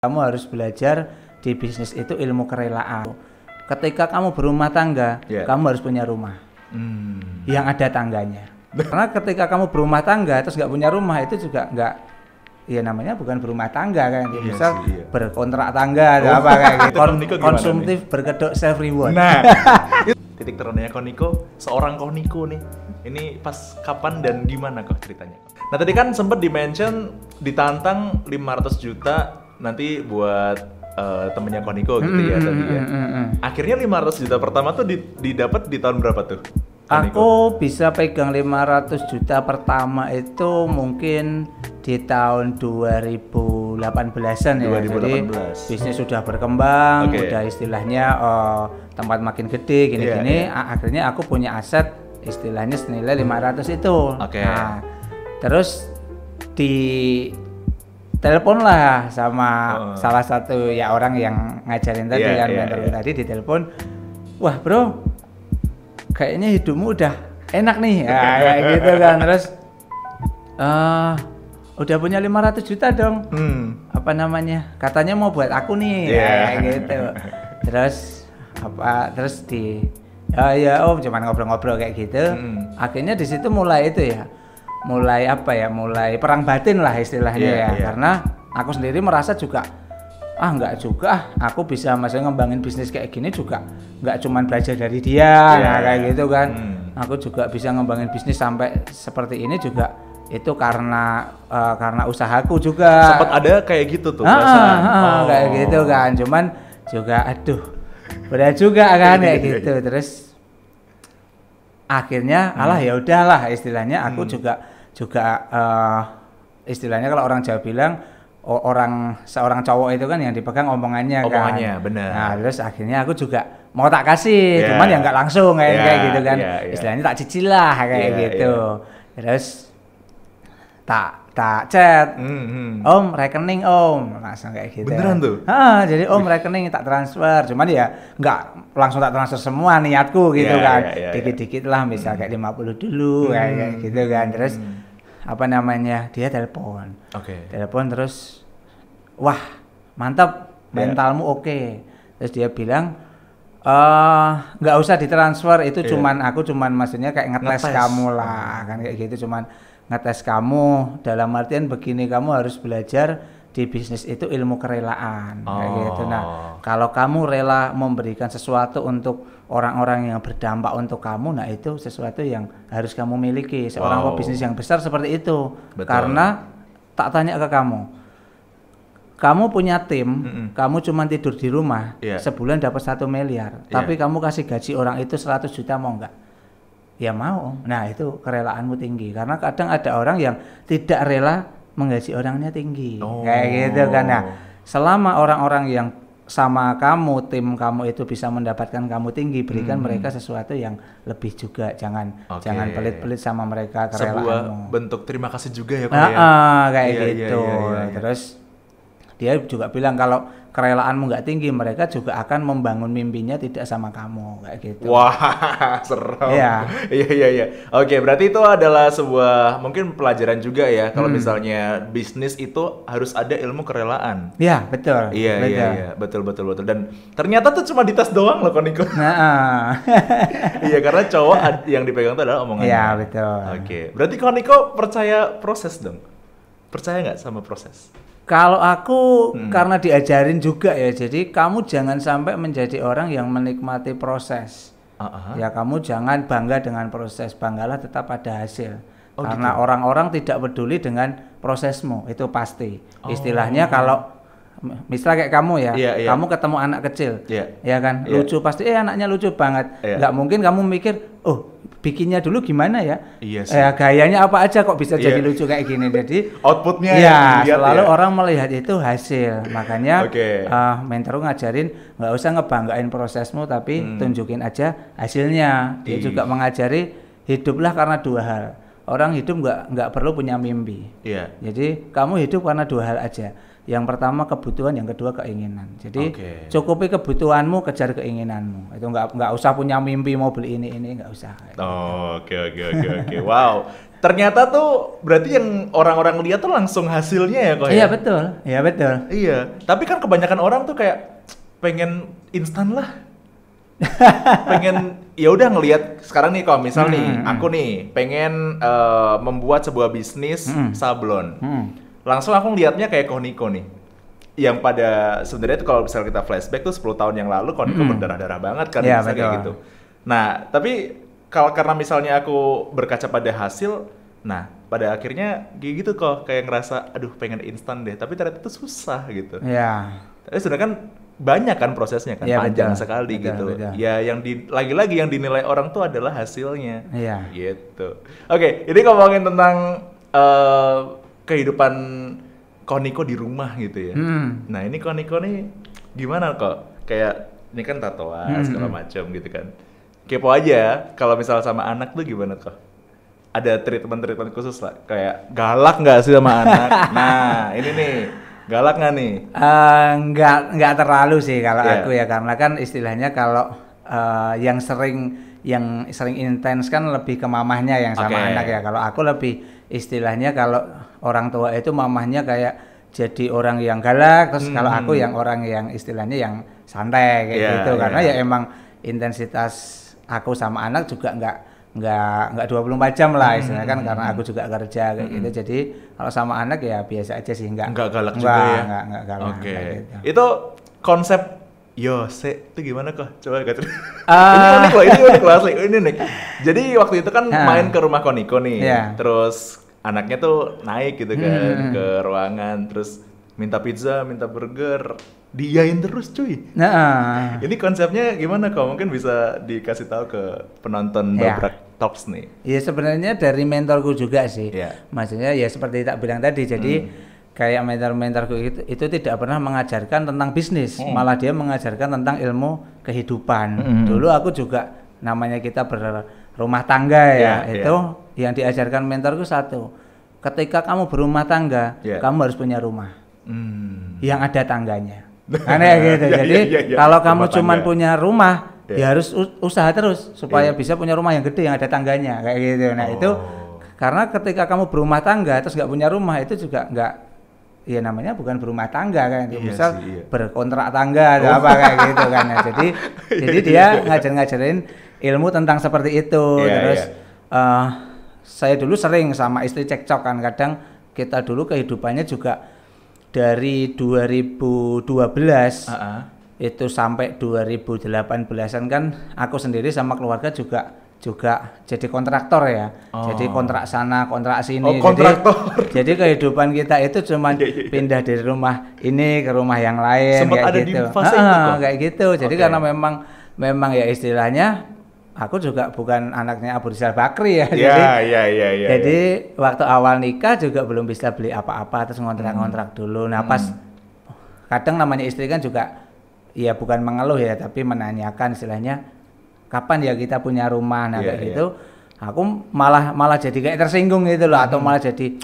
Kamu harus belajar di bisnis itu ilmu kerelaan. Ketika kamu berumah tangga, kamu harus punya rumah yang ada tangganya. Karena ketika kamu berumah tangga terus nggak punya rumah, itu juga nggak, ya namanya bukan berumah tangga kan, misal berkontrak tangga atau apa kayak gitu. Konsumtif berkedok self reward. Nah, titik terendahnya Koniko, seorang Koniko nih. Ini pas kapan dan gimana kok ceritanya? Nah tadi kan sempat di-mention ditantang 500 juta nanti buat temennya Koniko gitu ya tadi ya. Akhirnya 500 juta pertama tuh didapat di tahun berapa tuh? Koniko? Aku bisa pegang 500 juta pertama itu mungkin di tahun 2018-an ya. 2018. Jadi bisnis sudah berkembang, udah istilahnya tempat makin gede gini-gini. Akhirnya aku punya aset istilahnya senilai 500 itu. Nah, terus di telepon lah sama salah satu ya orang yang ngajarin tadi kan, mentor tadi, di telepon, wah bro, kayaknya hidupmu udah enak nih, ya, kayak gitu kan. Terus udah punya 500 juta dong, apa namanya, katanya mau buat aku nih, kayak gitu. Terus ya om cuman ngobrol-ngobrol kayak gitu. Akhirnya di situ mulai itu ya, mulai perang batin lah istilahnya karena aku sendiri merasa juga enggak juga aku bisa maksudnya ngembangin bisnis kayak gini juga enggak cuman belajar dari dia kayak gitu kan. Aku juga bisa ngembangin bisnis sampai seperti ini juga itu karena usahaku juga. Sempat ada kayak gitu tuh perasaan. Kayak gitu kan, cuman juga aduh berat juga kan kayak gitu. Terus akhirnya ya udahlah istilahnya aku juga istilahnya kalau orang Jawa bilang seorang cowok itu kan yang dipegang omongannya kan. Benar. Nah, terus akhirnya aku juga mau tak kasih, cuman ya nggak langsung kayak gitu kan. Istilahnya tak cicil lah kayak gitu. Terus tak chat, om rekening om, langsung kayak gitu. Beneran tuh? Jadi om rekening tak transfer, cuman ya nggak langsung tak transfer semua niatku gitu kan, dikit-dikit lah, misal kayak 50 dulu kayak gitu kan. Terus apa namanya, dia telepon terus, wah mantap, mentalmu oke. Terus dia bilang nggak usah ditransfer, itu aku cuman maksudnya kayak ngetes kamu lah kan kayak gitu, cuman ngetes kamu dalam artian begini, kamu harus belajar di bisnis itu ilmu kerelaan kayak gitu. Nah kalau kamu rela memberikan sesuatu untuk orang-orang yang berdampak untuk kamu, nah itu sesuatu yang harus kamu miliki, seorang pebisnis yang besar seperti itu. Karena tak tanya ke kamu punya tim, kamu cuma tidur di rumah, sebulan dapat 1 miliar, tapi kamu kasih gaji orang itu 100 juta, mau nggak? Ya mau. Nah itu kerelaanmu tinggi, karena kadang ada orang yang tidak rela menggaji orangnya tinggi, kayak gitu kan. Nah selama orang-orang yang sama kamu, tim kamu itu bisa mendapatkan kamu tinggi, berikan mereka sesuatu yang lebih juga, jangan pelit-pelit sama mereka kerelaanmu. Sebuah bentuk terima kasih juga ya kayak gitu. Terus dia juga bilang kalau kerelaanmu nggak tinggi, mereka juga akan membangun mimpinya tidak sama kamu kayak gitu. Wah, serem. Iya. Oke, berarti itu adalah sebuah mungkin pelajaran juga ya, kalau misalnya bisnis itu harus ada ilmu kerelaan. Iya, betul. Iya, betul. Dan ternyata tuh cuma dites doang loh Koniko. Iya, karena cowok yang dipegang itu adalah omongannya. Iya, betul. Oke, berarti Koniko percaya proses dong? Percaya nggak sama proses? Kalau aku karena diajarin juga ya, jadi kamu jangan sampai menjadi orang yang menikmati proses. Ya kamu jangan bangga dengan proses, banggalah tetap pada hasil. Karena orang-orang tidak peduli dengan prosesmu, itu pasti. Istilahnya kalau misalnya kayak kamu ya, kamu ketemu anak kecil, ya kan, lucu pasti, anaknya lucu banget. Nggak mungkin kamu mikir, bikinnya dulu gimana ya? Iya sih. Gayanya apa aja kok bisa jadi lucu kayak gini. Jadi outputnya selalu orang melihat itu hasil. Makanya mentor ngajarin nggak usah ngebanggain prosesmu, tapi tunjukin aja hasilnya. Dia juga mengajari hiduplah karena 2 hal. Orang hidup nggak perlu punya mimpi. Jadi kamu hidup karena 2 hal aja. Yang pertama kebutuhan, yang kedua keinginan. Jadi cukupi kebutuhanmu, kejar keinginanmu. Itu nggak usah punya mimpi mau beli ini nggak usah. Oke. Wow. Ternyata tuh berarti yang orang-orang lihat tuh langsung hasilnya ya kok ya? Iya betul, iya betul. Iya, tapi kan kebanyakan orang tuh kayak pengen instan lah. Pengen ya udah ngelihat sekarang nih kalau misal nih aku nih pengen membuat sebuah bisnis sablon. Langsung aku ngelihatnya kayak Koniko nih. Yang pada sebenarnya tuh kalau misal kita flashback tuh 10 tahun yang lalu Koniko berdarah-darah banget kan ya, kayak gitu. Nah, tapi kalau karena misalnya aku berkaca pada hasil, nah pada akhirnya kayak gitu kok kayak ngerasa aduh pengen instan deh, tapi ternyata itu susah gitu. Iya. Tapi sebenarnya kan banyak kan prosesnya kan, ya, panjang betul, sekali betul, gitu. Betul. Ya yang lagi-lagi yang dinilai orang tuh adalah hasilnya. Iya. Gitu. Oke, ini ngomongin tentang kehidupan Koniko di rumah gitu ya. Nah ini Koniko nih gimana kok? Kayak ini kan tatoan segala macam gitu kan. Kepo aja kalau misal sama anak tuh gimana kok? Ada treatment khusus lah, kayak galak nggak sih sama anak? Nah ini nih galak nggak nih? Nggak terlalu sih kalau aku ya, karena kan istilahnya kalau yang sering intens kan lebih ke mamahnya yang sama anak ya. Kalau aku lebih istilahnya kalau orang tua itu mamahnya kayak jadi orang yang galak, terus kalau aku yang orang yang istilahnya yang santai kayak gitu. Karena ya emang intensitas aku sama anak juga nggak 24 jam lah istilahnya kan, karena aku juga kerja kayak gitu. Jadi kalau sama anak ya biasa aja sih, nggak galak juga ya. Nggak galak. Oke. Gitu. Itu konsep Yose itu gimana kok? Coba Katrin. Ini unik loh asli. Ini unik. Jadi waktu itu kan main ke rumah Koniko nih. Terus anaknya tuh naik gitu kan ke ruangan, terus minta pizza, minta burger, diiyain terus cuy. Nah, ini konsepnya gimana kok? Mungkin bisa dikasih tahu ke penonton Babrak Talks nih. Iya sebenarnya dari mentorku juga sih. Maksudnya ya seperti tak bilang tadi. Jadi kayak mentor-mentorku itu tidak pernah mengajarkan tentang bisnis, malah dia mengajarkan tentang ilmu kehidupan. Dulu aku juga namanya kita berumah tangga ya, itu yang diajarkan mentorku satu. Ketika kamu berumah tangga, kamu harus punya rumah. Yang ada tangganya. Aneh gitu. Jadi kalau kamu cuma punya rumah, ya harus usaha terus supaya bisa punya rumah yang gede yang ada tangganya kayak gitu. Nah itu karena ketika kamu berumah tangga terus nggak punya rumah, itu juga nggak, ya namanya bukan berumah tangga kan. Misal berkontrak tangga atau apa kayak gitu kan. Nah, jadi dia ngajarin ilmu tentang seperti itu. Terus saya dulu sering sama istri cekcok kan, kadang kita dulu kehidupannya juga dari 2012 itu sampai 2018an kan aku sendiri sama keluarga juga jadi kontraktor ya. Jadi kontrak sana, kontrak sini. Jadi kehidupan kita itu cuma pindah dari rumah ini ke rumah yang lain. Sempat kayak ada gitu. Di fase itu kok. Kayak gitu. Jadi karena memang ya istilahnya aku juga bukan anaknya Abu Rizal Bakri ya. Jadi waktu awal nikah juga belum bisa beli apa-apa, terus ngontrak-ngontrak dulu. Nah pas kadang namanya istri kan juga ya bukan mengeluh ya, tapi menanyakan istilahnya kapan ya kita punya rumah. Nah kayak gitu aku malah jadi kayak tersinggung gitu loh, atau malah jadi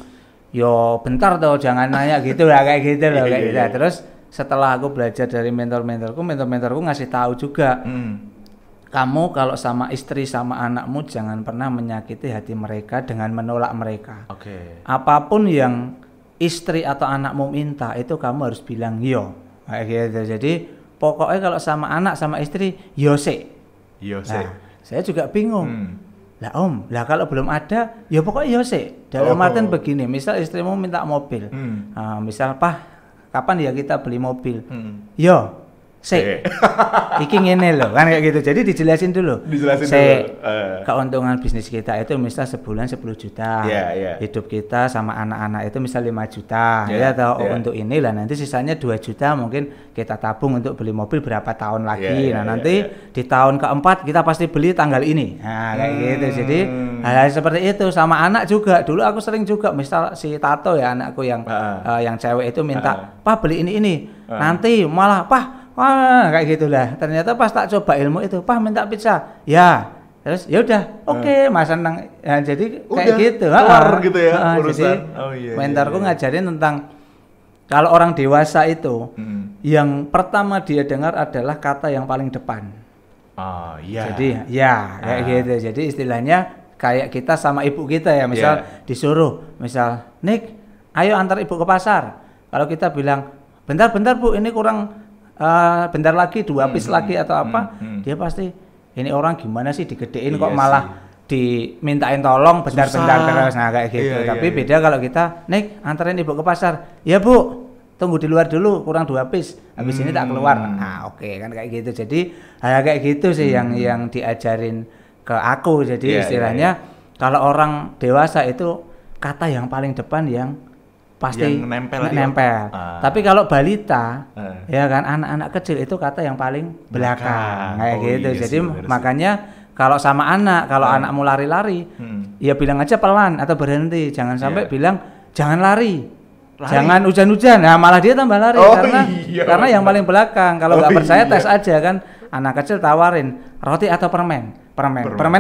yo bentar tuh jangan nanya gitu lah kayak gitu loh kayak gitu. Terus setelah aku belajar dari mentorku ngasih tahu juga, kamu kalau sama istri sama anakmu jangan pernah menyakiti hati mereka dengan menolak mereka. Apapun yang istri atau anakmu minta itu kamu harus bilang yo. Kayak gitu. Jadi pokoknya kalau sama anak sama istri Yose. Nah, saya juga bingung. Lah lah kalau belum ada ya pokoknya Yose. Dalam artian begini, misal istrimu minta mobil. Misal kapan ya kita beli mobil? Yo. Iki ngene loh kan kayak gitu. Jadi dijelasin dulu. Keuntungan bisnis kita itu misal sebulan 10 juta. Hidup kita sama anak-anak itu misal 5 juta. Untuk ini lah nanti sisanya 2 juta mungkin kita tabung untuk beli mobil berapa tahun lagi. Nanti di tahun keempat kita pasti beli tanggal ini. Nah kayak gitu. Jadi hal seperti itu sama anak juga. Dulu aku sering juga misal si Tato ya anakku yang cewek itu minta, "Pak beli ini." Nanti malah, "Pak, wah kayak gitulah." Ternyata pas tak coba ilmu itu, "Pak minta pizza." Ya, terus ya udah, oke, Mas senang. Ya, jadi kayak udah, gitu. Kelar gitu ya urusan. Jadi mentorku ngajarin tentang kalau orang dewasa itu yang pertama dia dengar adalah kata yang paling depan. Jadi kayak gitu. Jadi istilahnya kayak kita sama ibu kita ya, misal disuruh, misal, Nik, ayo antar ibu ke pasar. Kalau kita bilang, bentar Bu, ini kurang bentar lagi 2 piece lagi atau apa, dia pasti, ini orang gimana sih digedein kok malah dimintain tolong bentar-bentar terus, nah kayak gitu. Tapi beda kalau kita, Nik, anterin ibu ke pasar. Ya Bu, tunggu di luar dulu, kurang 2 piece, habis ini tak keluar. Nah oke, kan kayak gitu. Jadi hal kayak gitu sih yang diajarin ke aku. Jadi istilahnya kalau orang dewasa itu kata yang paling depan yang pasti yang nempel. Tapi kalau balita ya kan, anak-anak kecil itu kata yang paling belakang kayak gitu. Jadi makanya kalau sama anak, kalau anak mau lari-lari, ya bilang aja pelan atau berhenti, jangan sampai bilang jangan lari. Jangan hujan-hujan, nah malah dia tambah lari karena yang paling belakang. Kalau nggak percaya tes aja kan, anak kecil tawarin roti atau permen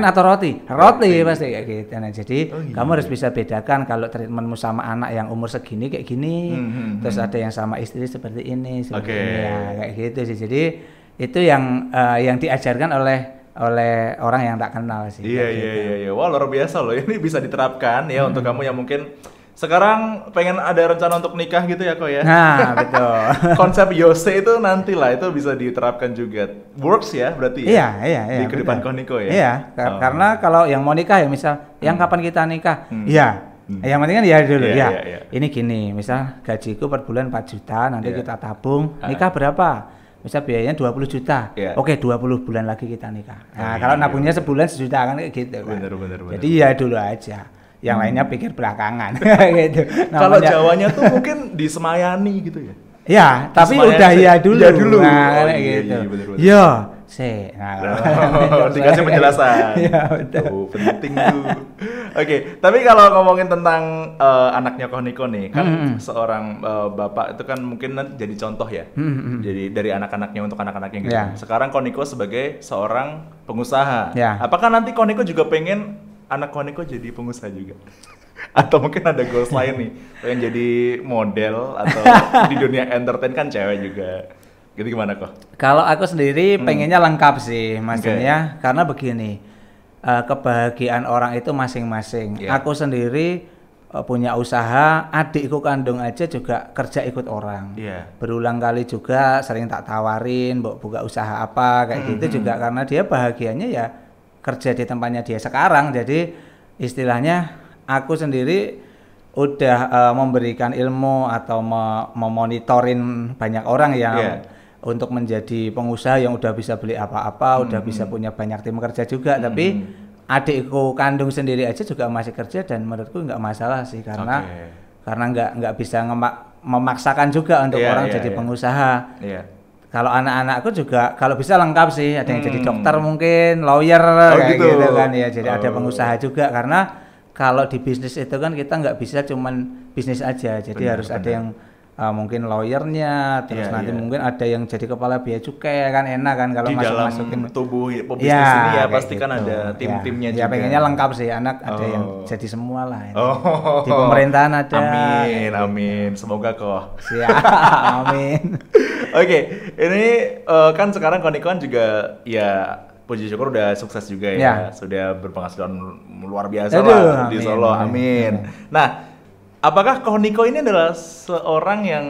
atau roti pasti kayak gitu. Nah jadi kamu harus bisa bedakan kalau treatmentmu sama anak yang umur segini kayak gini, terus ada yang sama istri seperti ini, ya kayak gitu sih. Jadi itu yang diajarkan oleh orang yang tak kenal sih. Iya. Wah luar biasa loh, ini bisa diterapkan ya untuk kamu yang mungkin sekarang pengen ada rencana untuk nikah gitu ya kok ya. Nah betul. Konsep Yose itu nantilah itu bisa diterapkan juga. Works ya berarti ya? Iya. Di kehidupan Koniko ya? Iya, karena kalau yang mau nikah ya misal, yang kapan kita nikah? Iya. Yang penting kan ya dulu ya. Ini gini, misal gajiku per bulan 4 juta, nanti kita tabung, nikah berapa? Misal biayanya 20 juta. Oke, 20 bulan lagi kita nikah. Nah, kalau nabungnya sebulan 1 juta kan kayak gitu kan. Bener. Jadi ya dulu aja. Yang lainnya pikir belakangan gitu. Kalau Jawanya tuh mungkin disemayani gitu ya. Ya, tapi udah ya dulu. Nah, kayak gitu. Iya, dikasih penjelasan. Iya, betul. Tuh, penting tuh. Oke, tapi kalau ngomongin tentang anaknya Koniko nih, kan seorang bapak itu kan mungkin nanti jadi contoh ya. Jadi dari anak-anaknya untuk anak-anaknya gitu. Sekarang Koniko sebagai seorang pengusaha. Apakah nanti Koniko juga pengen anak Koniko jadi pengusaha juga? Atau mungkin ada goals lain nih, pengen jadi model atau di dunia entertain kan cewek juga. Gitu gimana kok? Kalau aku sendiri pengennya lengkap sih, maksudnya karena begini, kebahagiaan orang itu masing-masing. Aku sendiri punya usaha, adikku kandung aja juga kerja ikut orang. Berulang kali juga sering tak tawarin, buka usaha apa kayak gitu juga karena dia bahagianya ya kerja di tempatnya dia sekarang. Jadi istilahnya aku sendiri udah memberikan ilmu atau memonitorin banyak orang yang untuk menjadi pengusaha yang udah bisa beli apa-apa, udah bisa punya banyak tim kerja juga. Tapi adikku kandung sendiri aja juga masih kerja dan menurutku nggak masalah sih karena nggak bisa memaksakan juga untuk orang jadi pengusaha. Kalau anak-anakku juga kalau bisa lengkap sih, ada yang jadi dokter mungkin, lawyer kayak gitu kan ya. Jadi ada pengusaha juga karena kalau di bisnis itu kan kita nggak bisa cuman bisnis aja. Jadi harus ada yang mungkin lawyernya, terus nanti mungkin ada yang jadi kepala bea cukai kan enak kan kalau masukin tubuh pebisnis ini ya pasti gitu. Kan ada tim-timnya juga. Ya pengennya lengkap sih anak ada yang jadi semua lah. Di pemerintahan ada. Amin. Semoga kok. Siap. Amin. Oke, ini kan sekarang Koniko juga ya puji syukur udah sukses juga ya. Sudah berpenghasilan luar biasa lah di Solo. Amin. Nah, apakah Koniko ini adalah seorang yang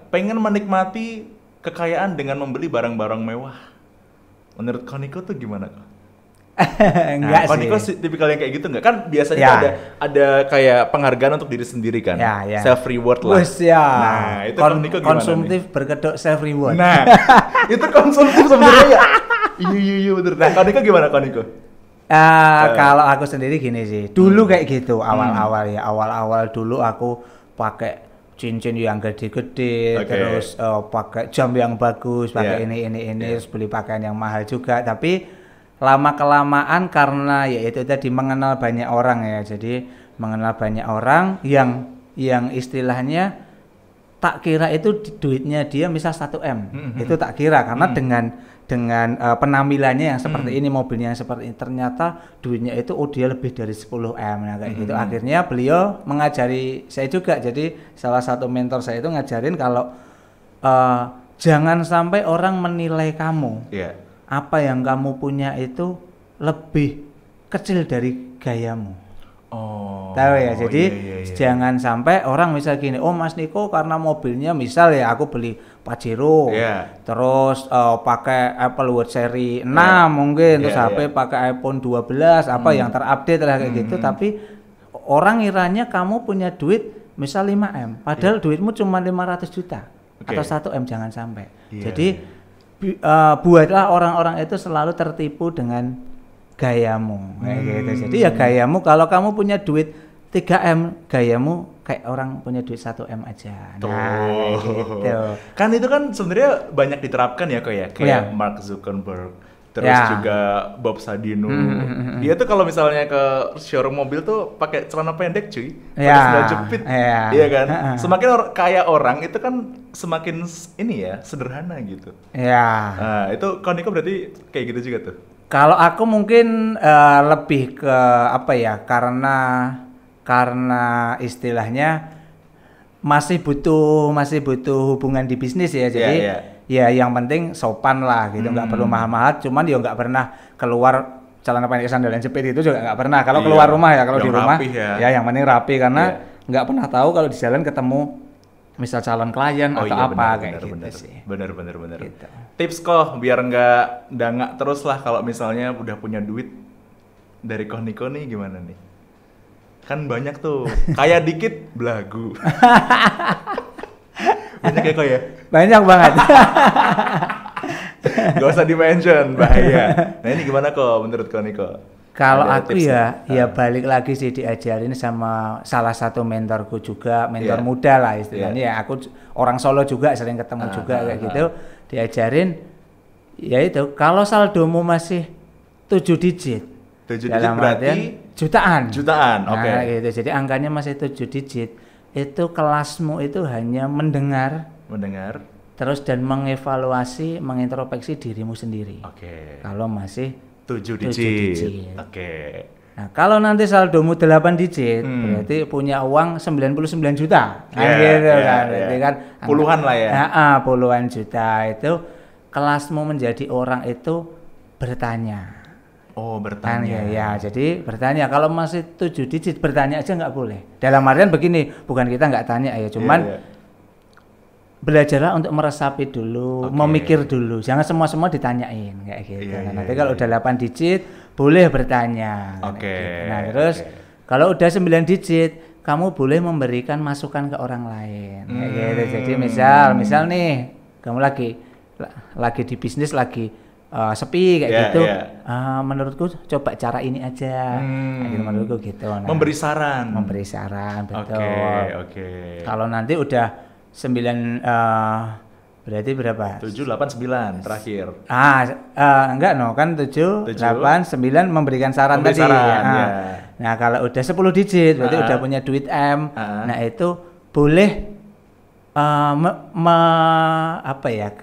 pengen menikmati kekayaan dengan membeli barang-barang mewah? Menurut Koniko tuh gimana kok? Enggak sih. Koniko tipikal yang kayak gitu enggak? Kan biasanya ada kayak penghargaan untuk diri sendiri kan? Self reward lah. Nah, itu Koniko gimana konsumtif nih? Berkedok self reward. Nah, itu konsumtif sebenarnya ya. Iya betul. Nah, Koniko gimana Koniko? Kalau aku sendiri gini sih, dulu kayak gitu awal-awal dulu aku pakai cincin yang gede-gede, terus pakai jam yang bagus, pakai ini terus beli pakaian yang mahal juga. Tapi lama kelamaan karena ya itu tadi mengenal banyak orang ya, jadi mengenal banyak orang yang istilahnya tak kira itu duitnya dia misal 1M, itu tak kira karena dengan penampilannya yang seperti ini, mobilnya yang seperti ini, ternyata duitnya itu dia lebih dari 10M. Nah kayak gitu. Akhirnya beliau mengajari saya juga. Jadi salah satu mentor saya itu ngajarin kalau jangan sampai orang menilai kamu. Apa yang kamu punya itu lebih kecil dari gayamu. Oh. Tahu ya, jadi iya. jangan sampai orang misal gini, oh Mas Niko karena mobilnya misal ya aku beli Pajero, terus pakai Apple Watch seri 6 mungkin, terus HP pakai iPhone 12 apa yang terupdate lah kayak gitu, tapi orang ngiranya kamu punya duit misal 5M, padahal duitmu cuma 500 juta atau 1M, jangan sampai. Jadi buatlah orang-orang itu selalu tertipu dengan gayamu kayak gitu. Jadi ya gayamu, kalau kamu punya duit 3M, gayamu kayak orang punya duit 1M aja. Nah, gitu. Kan itu kan sebenarnya banyak diterapkan ya kok ya, kayak Mark Zuckerberg, terus juga Bob Sadino. Dia tuh kalau misalnya ke showroom mobil tuh pakai celana pendek cuy, pakai sandal jepit. Iya kan? Semakin kaya orang itu kan semakin ini ya, sederhana gitu. Iya. Nah, itu Koniko berarti kayak gitu juga tuh. Kalau aku mungkin lebih ke apa ya, karena istilahnya masih butuh hubungan di bisnis ya, jadi ya yang penting sopan lah gitu, nggak perlu mahal-mahal, cuman dia nggak pernah keluar celana pendek sandal jepit itu juga nggak pernah. Kalau keluar rumah ya, kalau di rumah ya yang penting rapi, karena nggak pernah tahu kalau di jalan ketemu misal calon klien atau apa kayak gitu sih. Bener. Gitu. Tips kok biar nggak dangak terus lah kalau misalnya udah punya duit dari Koniko nih gimana nih? Kan banyak tuh, kaya dikit belagu. Banyak ya kok ya? Banyak banget. Gak usah di-mention, bahaya. Nah ini gimana kok menurut Koniko? Kalau aku ya balik lagi sih diajarin sama salah satu mentorku juga, mentor muda lah istilahnya. Ya aku orang Solo juga, sering ketemu juga kayak gitu. Diajarin ya itu, kalau saldomu masih 7 digit. 7 digit berarti jutaan. Oke. Nah, gitu. Jadi angkanya masih 7 digit. Itu kelasmu itu hanya mendengar, terus dan mengevaluasi, mengintrospeksi dirimu sendiri. Kalau masih 7 digit. Nah, kalau nanti saldomu 8 digit, berarti punya uang 99 juta. Berarti kan puluhan lah ya. Puluhan juta. Itu kelasmu menjadi orang itu bertanya. Bertanya. Ya, jadi bertanya. Kalau masih 7 digit, bertanya aja nggak boleh. Dalam artian begini, bukan kita nggak tanya ya, cuman belajarlah untuk meresapi dulu, memikir dulu. Jangan semua ditanyain kayak gitu. Nanti kalau udah 8 digit boleh bertanya. Gitu. Nah, terus kalau udah 9 digit kamu boleh memberikan masukan ke orang lain. Kayak gitu. Jadi misal nih kamu lagi di bisnis lagi sepi kayak gitu. Menurutku coba cara ini aja. Gitu, menurutku gitu. Nah, memberi saran, betul. Kalau nanti udah 9 berarti berapa? 7, 8, 9 terakhir. Enggak kan 7, 8, 9 memberikan saran tadi. Nah, kalau udah 10 digit berarti udah punya duit M. Nah, itu boleh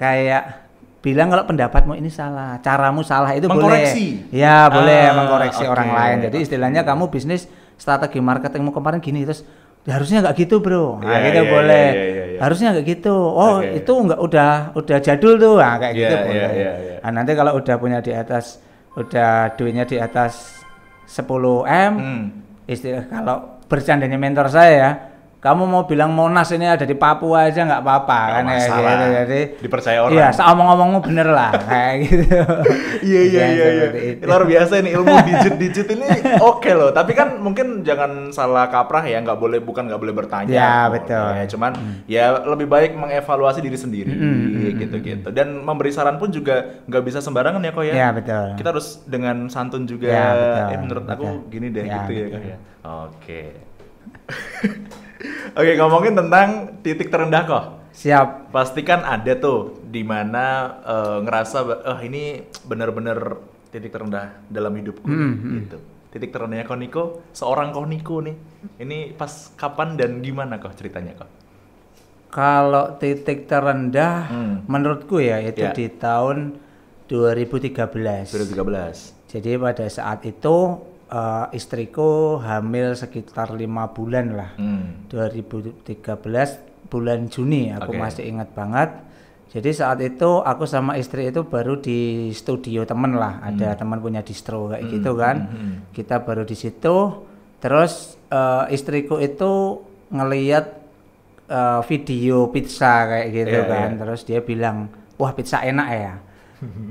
kayak bilang kalau pendapatmu ini salah, caramu salah, itu mengkoreksi. Boleh. Ya, boleh mengkoreksi orang lain. Jadi istilahnya kamu bisnis strategi marketingmu kemarin gini, terus harusnya nggak gitu bro, boleh. Harusnya nggak gitu. Itu nggak, udah jadul tuh, kayak gitu boleh. Nah, nanti kalau udah punya udah duitnya di atas 10M, istilah kalau bercandanya mentor saya ya, kamu mau bilang Monas ini ada di Papua aja nggak apa-apa kan ya gitu. Jadi dipercaya orang. Iya, seomong-omongmu bener lah kayak gitu. Iya. Luar biasa ini ilmu digit ini oke loh. Tapi kan mungkin jangan salah kaprah ya, nggak boleh bertanya. Ya betul. Ya, cuman ya lebih baik mengevaluasi diri sendiri gitu. Dan memberi saran pun juga nggak bisa sembarangan ya kok ya. Iya betul. Kita harus dengan santun juga. Ya, betul, menurut aku gini deh gitu betul. ya kok ya. Oke. Oke, ngomongin tentang titik terendah kok. Siap. Pastikan ada tuh di mana ngerasa ini benar-benar titik terendah dalam hidupku gitu. Titik terendahnya Koniko, seorang Koniko nih. Ini pas kapan dan gimana kok ceritanya kok? Kalau titik terendah menurutku ya itu di tahun 2013. Jadi pada saat itu istriku hamil sekitar 5 bulan lah. 2013 bulan Juni, aku masih ingat banget. Jadi saat itu aku sama istri itu baru di studio temen lah, ada teman punya distro kayak gitu kan. Kita baru di situ, terus istriku itu ngeliat video pizza kayak gitu kan. Terus dia bilang, wah pizza enak ya.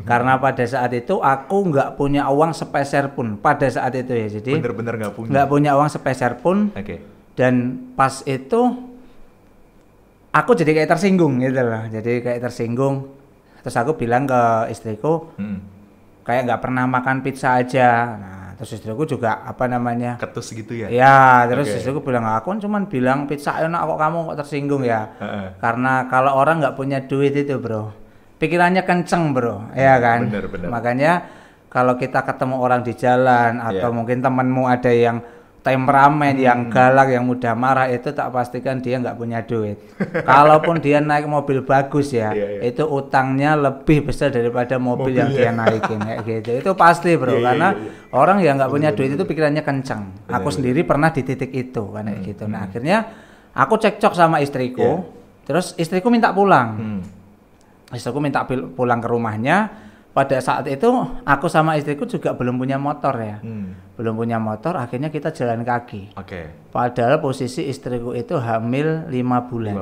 Karena pada saat itu aku nggak punya uang sepeser pun pada saat itu ya, jadi bener-bener nggak punya uang sepeser pun. Dan pas itu aku jadi kayak tersinggung gitu loh, jadi kayak tersinggung. Terus aku bilang ke istriku, kayak nggak pernah makan pizza aja. Nah, terus istriku juga apa namanya ketus gitu ya? Ya, terus istriku bilang, aku kan cuman bilang pizza enak kok kamu kok tersinggung ya? Karena kalau orang nggak punya duit itu bro, pikirannya kenceng bro, ya kan? Bener. Makanya kalau kita ketemu orang di jalan atau mungkin temanmu ada yang temperamen, yang galak, yang mudah marah, itu tak pastikan dia nggak punya duit. Kalaupun dia naik mobil bagus ya, itu utangnya lebih besar daripada mobil yang dia naikin kayak gitu. Itu pasti bro, karena orang yang nggak punya duit itu pikirannya kenceng. Aku sendiri pernah di titik itu kan kayak gitu. Nah akhirnya aku cekcok sama istriku, terus istriku minta pulang. Istriku minta pulang ke rumahnya. Pada saat itu aku sama istriku juga belum punya motor ya, belum punya motor. Akhirnya kita jalan kaki. Padahal posisi istriku itu hamil 5 bulan.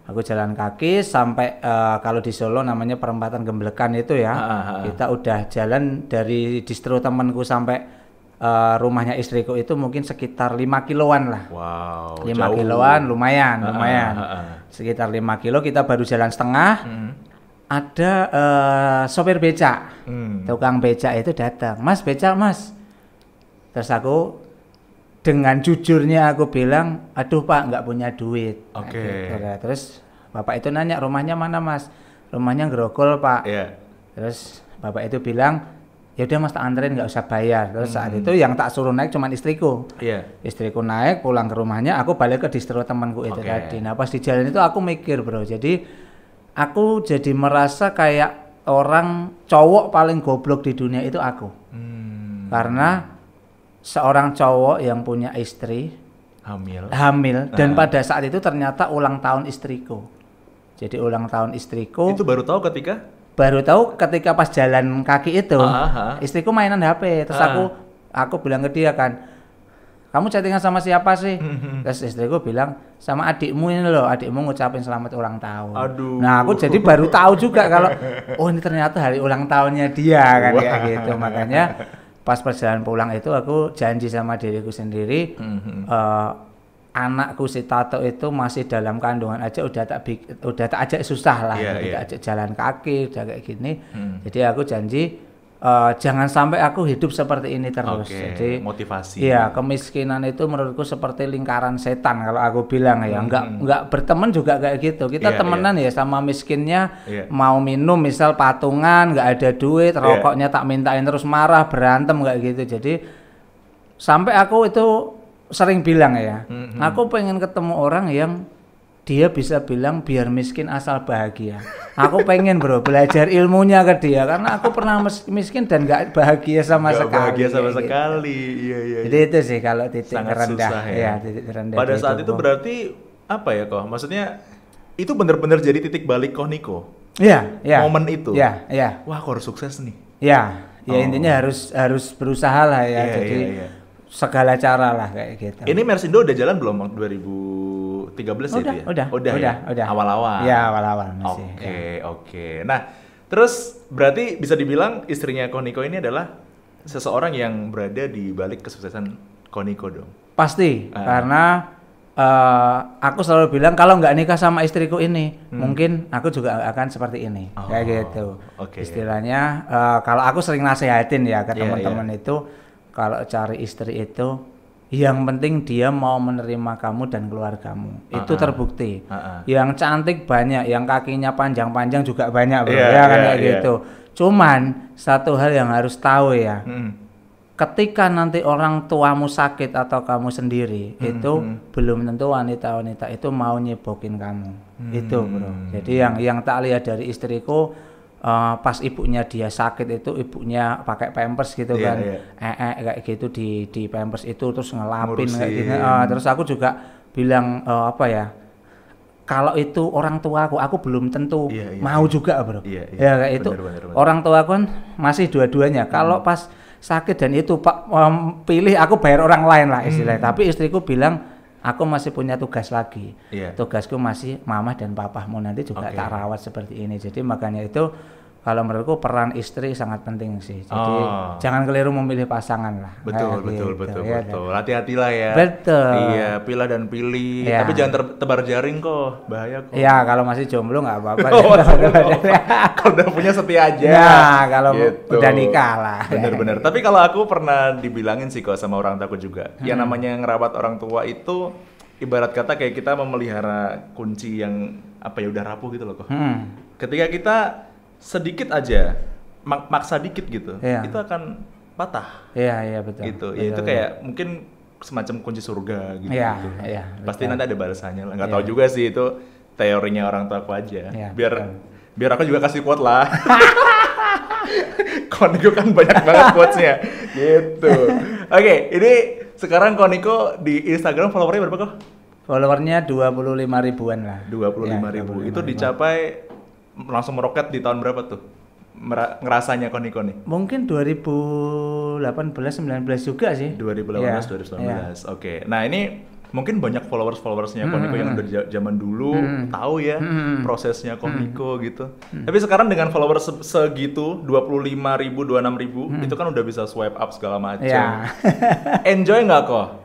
Aku jalan kaki sampai kalau di Solo namanya perempatan Gemblekan itu ya. Kita udah jalan dari distro temanku sampai rumahnya istriku itu mungkin sekitar 5 kiloan lah. 5 jauh. Kiloan lumayan. Sekitar 5 kilo kita baru jalan setengah. Ada sopir becak, tukang becak itu datang, mas becak mas. Terus aku dengan jujurnya aku bilang, aduh pak nggak punya duit. Terus bapak itu nanya, rumahnya mana mas? Rumahnya Grogol pak. Terus bapak itu bilang, ya udah mas tak anterin nggak usah bayar. Terus saat itu yang tak suruh naik cuman istriku. Istriku naik pulang ke rumahnya, aku balik ke distro temanku itu tadi. Nah pas di jalan itu aku mikir bro, jadi aku jadi merasa kayak orang cowok paling goblok di dunia itu aku. Karena seorang cowok yang punya istri hamil dan pada saat itu ternyata ulang tahun istriku. Jadi ulang tahun istriku. Itu baru tahu ketika? Baru tahu ketika pas jalan kaki itu. Istriku mainan HP. Terus aku bilang ke dia kan, kamu chattingan sama siapa sih? Terus istriku bilang, sama adikmu ini loh, adikmu ngucapin selamat ulang tahun. Nah aku jadi baru tahu juga kalau, oh ini ternyata hari ulang tahunnya dia kan kayak gitu. Makanya pas perjalanan pulang itu aku janji sama diriku sendiri, anakku si Tato itu masih dalam kandungan aja udah tak ajak susah lah, udah ajak jalan kaki, udah kayak gini. Jadi aku janji, jangan sampai aku hidup seperti ini terus. Jadi motivasi. Iya, kemiskinan itu menurutku seperti lingkaran setan kalau aku bilang ya. Enggak berteman juga kayak gitu. Kita temenan ya sama miskinnya, mau minum misal patungan, nggak ada duit, rokoknya tak mintain terus marah, berantem kayak gitu. Jadi sampai aku itu sering bilang ya, aku pengen ketemu orang yang dia bisa bilang biar miskin asal bahagia. Aku pengen bro belajar ilmunya ke dia karena aku pernah miskin dan nggak bahagia sama sekali. Bahagia sama sekali. Iya. Jadi itu sih kalau titik terendah. Titik terendah. Pada saat itu berarti apa ya kok? Maksudnya itu benar-benar jadi titik balik kok Niko. Iya. Momen itu. Iya. Wah, kok harus sukses nih. Iya. Intinya harus berusaha lah ya. Jadi segala cara lah kayak gitu. Ini Mersindo udah jalan belum 2013 ya? Udah. Awal-awal. Ya, awal-awal masih. Oke. Nah, terus berarti bisa dibilang istrinya Koniko ini adalah seseorang yang berada di balik kesuksesan Koniko dong. Pasti, karena aku selalu bilang kalau nggak nikah sama istriku ini, mungkin aku juga akan seperti ini, kayak gitu. Istilahnya, kalau aku sering nasehatin ya ke teman-teman itu, kalau cari istri itu, yang penting dia mau menerima kamu dan keluargamu. Itu terbukti. Yang cantik banyak, yang kakinya panjang-panjang juga banyak, bro. Kayak gitu. Cuman satu hal yang harus tahu ya. Ketika nanti orang tuamu sakit atau kamu sendiri, itu belum tentu wanita-wanita itu mau nyebokin kamu. Itu, bro. Jadi yang tak lihat dari istriku, pas ibunya dia sakit itu ibunya pakai pampers gitu kan, kayak gitu di pampers itu terus ngelapin kayak gini. Terus aku juga bilang kalau itu orang tua aku belum tentu mau juga bro. Iya. Ya kayak itu Bener. orang tua aku kan masih dua-duanya. Kalau pas sakit dan itu Pak pilih aku bayar orang lain lah istilahnya. Tapi istriku bilang aku masih punya tugas lagi. Tugasku masih mama dan papamu nanti juga tak rawat seperti ini. Jadi makanya itu kalau menurutku peran istri sangat penting sih. Jadi jangan keliru memilih pasangan lah. Betul. Hati-hatilah ya. Betul. Iya, pilih dan pilih. Tapi jangan tebar jaring kok, bahaya kok. Iya, kalau masih jomblo nggak apa-apa. Kalau udah punya setia aja. Nah, kalau udah nikah lah. Bener. Tapi kalau aku pernah dibilangin sih kok sama orang tuaku juga. Yang namanya ngerawat orang tua itu ibarat kata kayak kita memelihara kunci yang udah rapuh gitu loh kok. Ketika kita sedikit aja maksa dikit gitu, itu akan patah. Iya betul. Gitu. Ya itu kayak mungkin semacam kunci surga gitu. Iya. Pasti nanti ada balasannya lah. Nggak tahu juga sih itu teorinya orang tua aku aja. Biar aku juga kasih quote lah. Koniko kan banyak banget quotesnya. Gitu. Oke, ini sekarang Koniko di Instagram followernya berapa kok? Followernya 25 ribuan lah. 25.000. Itu dicapai langsung meroket di tahun berapa tuh? Ngerasanya Koniko nih? Mungkin 2018-19 juga sih. 2018-2019. Oke. Nah ini mungkin banyak followersnya Koniko yang udah zaman dulu tahu ya prosesnya Koniko gitu. Tapi sekarang dengan followers segitu 25.000, 26.000 itu kan udah bisa swipe up segala macam. Enjoy nggak kok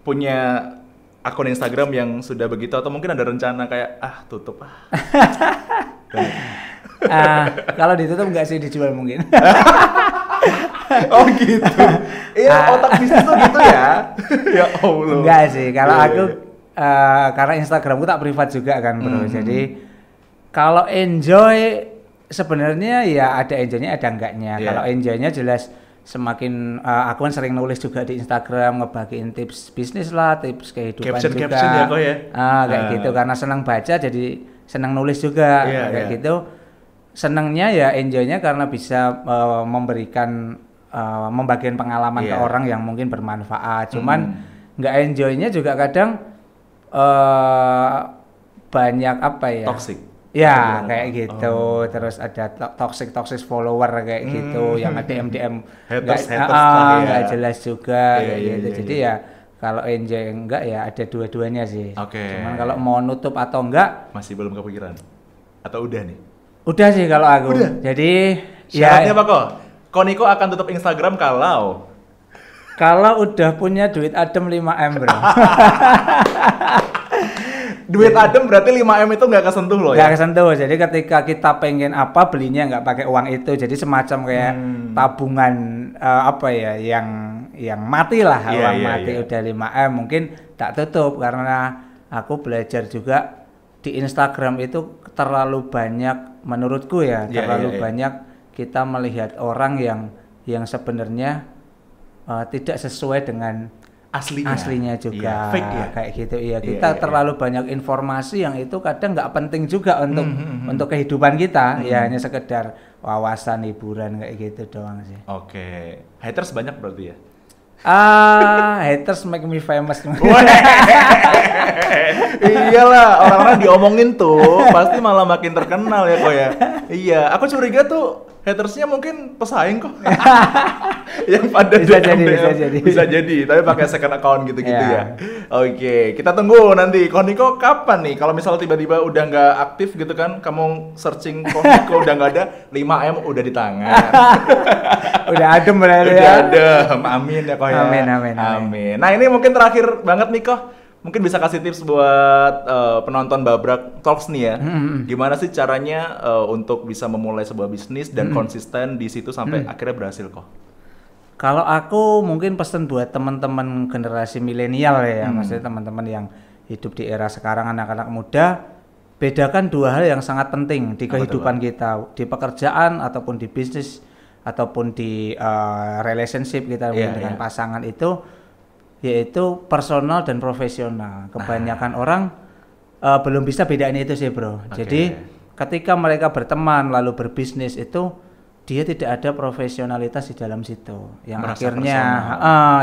punya akun Instagram yang sudah begitu atau mungkin ada rencana kayak tutup kalau ditutup nggak sih, dijual mungkin. Oh gitu. Iya, otak bisnis tuh gitu ya. Ya Allah. Enggak sih, kalau aku karena Instagramku tak privat juga kan bro. Jadi kalau enjoy sebenarnya ya ada enjoynya ada enggaknya. Kalau enjoynya jelas semakin aku kan sering nulis juga di Instagram, ngebagiin tips bisnis lah, tips kehidupan juga. Caption ya kok ya. Kayak gitu karena senang baca jadi senang nulis juga kayak gitu. Senangnya ya enjoynya karena bisa memberikan membagikan pengalaman ke orang yang mungkin bermanfaat. Cuman nggak enjoynya juga kadang banyak toxic. Ya kayak gitu. Terus ada toxic follower kayak gitu yang ada DM haters nggak jelas juga gitu. Jadi ya kalau enjoy enggak ya ada dua-duanya sih. Cuman kalau mau nutup atau enggak masih belum kepikiran. Atau udah nih? Udah sih kalau aku. Udah. Jadi syaratnya apa kok? Koniko akan tutup Instagram kalau udah punya duit adem 5M bro. Duit adem berarti 5M itu nggak kesentuh loh ya? Nggak kesentuh, jadi ketika kita pengen apa belinya nggak pakai uang itu, jadi semacam kayak tabungan yang mati lah, uang mati udah 5M mungkin tak tutup karena aku belajar juga di Instagram itu terlalu banyak menurutku terlalu banyak kita melihat orang yang sebenarnya tidak sesuai dengan aslinya juga fake ya? Kayak gitu kita terlalu banyak informasi yang itu kadang nggak penting juga untuk kehidupan kita hanya sekedar wawasan hiburan kayak gitu doang sih. Haters banyak berarti ya? Haters make me famous. Iyalah, orang-orang diomongin tuh pasti malah makin terkenal ya kok ya. Iya, aku curiga tuh hatersnya mungkin pesaing kok. Yang pada bisa jadi, tapi pakai second account gitu-gitu ya. Oke, kita tunggu nanti Koniko kapan nih? Kalau misal tiba-tiba udah nggak aktif gitu kan, kamu searching Koniko udah nggak ada, 5M udah di tangan. Udah adem berarti ya. Udah adem, amin ya kok ya. Amin. Nah ini mungkin terakhir banget nih kok. Mungkin bisa kasih tips buat penonton Babrak Talks nih ya. Gimana sih caranya untuk bisa memulai sebuah bisnis dan konsisten di situ sampai akhirnya berhasil kok? Kalau aku mungkin pesan buat teman-teman generasi milenial ya, maksudnya teman-teman yang hidup di era sekarang, anak-anak muda, bedakan dua hal yang sangat penting di kehidupan kita, di pekerjaan ataupun di bisnis ataupun di relationship kita dengan pasangan itu. Yaitu personal dan profesional. Kebanyakan orang belum bisa bedain itu sih bro. Jadi ketika mereka berteman lalu berbisnis itu dia tidak ada profesionalitas di dalam situ. Yang merasa akhirnya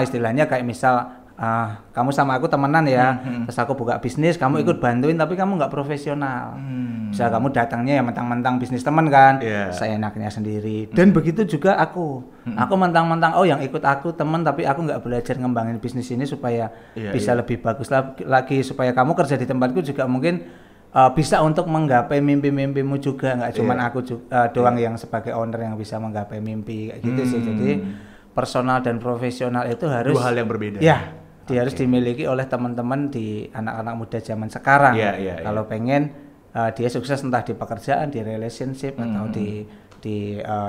istilahnya kayak misal kamu sama aku temenan ya, terus aku buka bisnis, kamu ikut bantuin tapi kamu nggak profesional. Bisa kamu datangnya ya mentang-mentang bisnis teman kan, seenaknya sendiri. Dan begitu juga aku mentang-mentang yang ikut aku teman tapi aku nggak belajar ngembangin bisnis ini supaya bisa lebih bagus lagi, supaya kamu kerja di tempatku juga mungkin bisa untuk menggapai mimpi-mimpimu juga, nggak cuman aku doang yang sebagai owner yang bisa menggapai mimpi kayak gitu sih. Jadi personal dan profesional itu harus dua hal yang berbeda. Ya, dia harus dimiliki oleh teman-teman di anak-anak muda zaman sekarang. Kalau pengen dia sukses entah di pekerjaan, di relationship atau di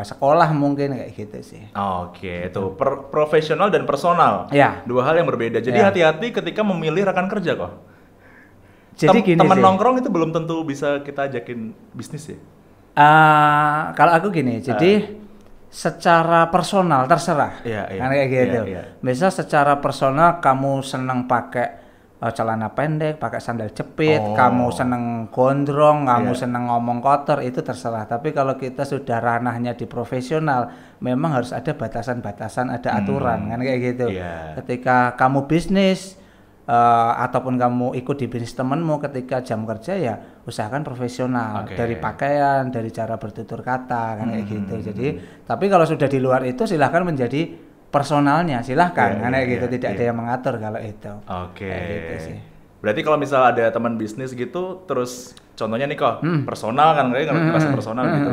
sekolah mungkin kayak gitu sih. Oke, itu profesional dan personal. Dua hal yang berbeda. Jadi hati-hati ketika memilih rekan kerja kok. Jadi teman nongkrong itu belum tentu bisa kita ajakin bisnis ya. Kalau aku gini, jadi secara personal terserah, kan kayak gitu. Misal secara personal kamu senang pakai celana pendek, pakai sandal jepit, kamu senang gondrong, kamu senang ngomong kotor, itu terserah. Tapi kalau kita sudah ranahnya di profesional, memang harus ada batasan-batasan, ada aturan, kan kayak gitu. Ketika kamu bisnis ataupun kamu ikut di bisnis temenmu, ketika jam kerja ya usahakan profesional, dari pakaian, dari cara bertutur kata, kan kayak gitu. Jadi tapi kalau sudah di luar itu silahkan menjadi personalnya, silahkan, kayak gitu, tidak ada yang mengatur kalau itu. Kayak gitu sih. Berarti kalau misal ada teman bisnis gitu, terus contohnya nih kok personal kan, kayak ngerasa personal gitu,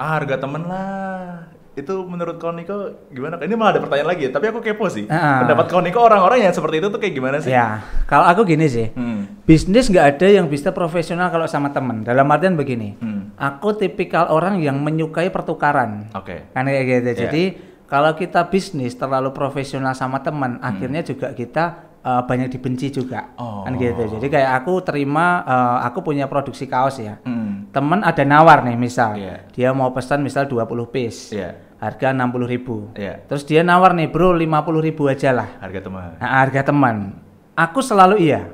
harga temen lah. Itu menurut kau Niko gimana? Ini malah ada pertanyaan lagi, tapi aku kepo sih. Pendapat kau Niko, orang-orang yang seperti itu tuh kayak gimana sih? Ya, kalau aku gini sih, bisnis nggak ada yang bisa profesional kalau sama temen. Dalam artian begini, aku tipikal orang yang menyukai pertukaran. Kan kayak gitu. Jadi kalau kita bisnis terlalu profesional sama teman, akhirnya juga kita banyak dibenci juga, kan gitu. Jadi kayak aku terima, aku punya produksi kaos ya. Temen ada nawar nih misal, dia mau pesan misal 20 piece. Harga 60.000. Terus dia nawar nih, bro 50.000 aja lah. Harga teman. Nah, harga teman. Aku selalu iya.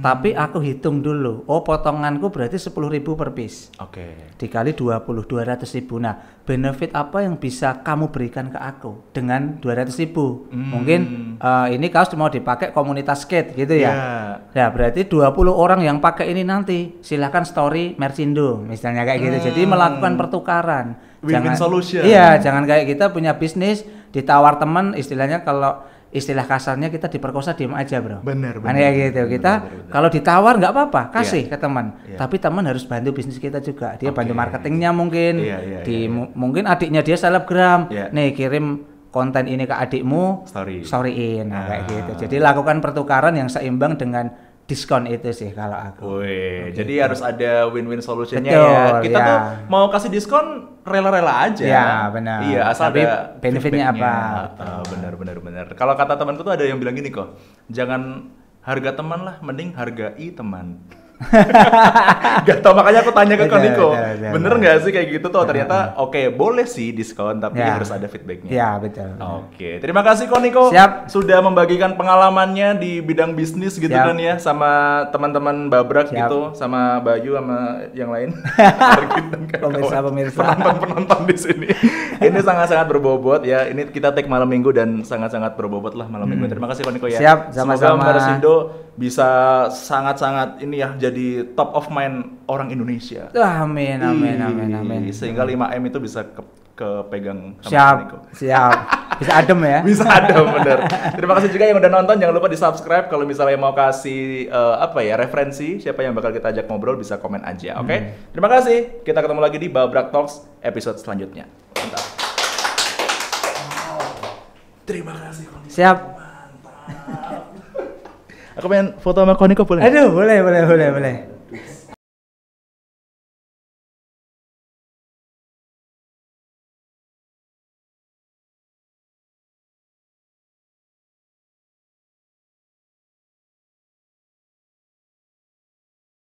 Tapi aku hitung dulu. Potonganku berarti 10.000 per piece. Dikali 20, 200.000. Nah, benefit apa yang bisa kamu berikan ke aku dengan 200.000? Mungkin ini kaos mau dipakai komunitas skate gitu ya. Ya, berarti 20 orang yang pakai ini nanti silakan story Mercindo misalnya kayak gitu. Jadi melakukan pertukaran. Win-win solution. Iya, jangan kayak kita punya bisnis ditawar teman, istilahnya kalau istilah kasarnya kita diperkosa, diem aja bro. Bener. Kayak gitu. Kita kalau ditawar nggak apa-apa, kasih ke teman. Tapi teman harus bantu bisnis kita juga. Dia bantu marketingnya mungkin. Mungkin adiknya dia selebgram. Nih kirim konten ini ke adikmu, storyin. Nah, kayak gitu. Jadi lakukan pertukaran yang seimbang dengan diskon itu sih kalau aku. Jadi harus ada win-win solutionnya ya. Kita tuh mau kasih diskon rela-rela aja. Ya benar. Iya, asal tapi ada benefitnya apa? Benar. Kalau kata temanku tuh ada yang bilang gini kok, jangan harga teman lah, mending hargai teman. Gak tau, makanya aku tanya ke Koniko, bener nggak sih kayak gitu tuh? Ternyata boleh sih diskon, tapi harus ada feedbacknya. Ya betul. Terima kasih Koniko. Siap. Sudah membagikan pengalamannya di bidang bisnis gitu kan ya, sama teman-teman Babrak gitu, sama Bayu sama yang lain. Pemirsa. Penonton di sini. Ini sangat-sangat berbobot ya. Ini kita take malam minggu dan sangat-sangat berbobot lah malam minggu. Terima kasih Koniko ya. Siap, sama-sama. Semoga Mercindo bisa sangat-sangat ini ya, jadi top of mind orang Indonesia. Amin. Sehingga 5M itu bisa kepegang sama siap. Bisa adem ya. Bisa adem, bener. Terima kasih juga yang udah nonton. Jangan lupa di subscribe. Kalau misalnya mau kasih referensi siapa yang bakal kita ajak ngobrol, bisa komen aja. Terima kasih. Kita ketemu lagi di Babrak Talks episode selanjutnya. Mantap. Terima kasih. Siap. Aku pengen foto sama Koniko boleh? Aduh, boleh.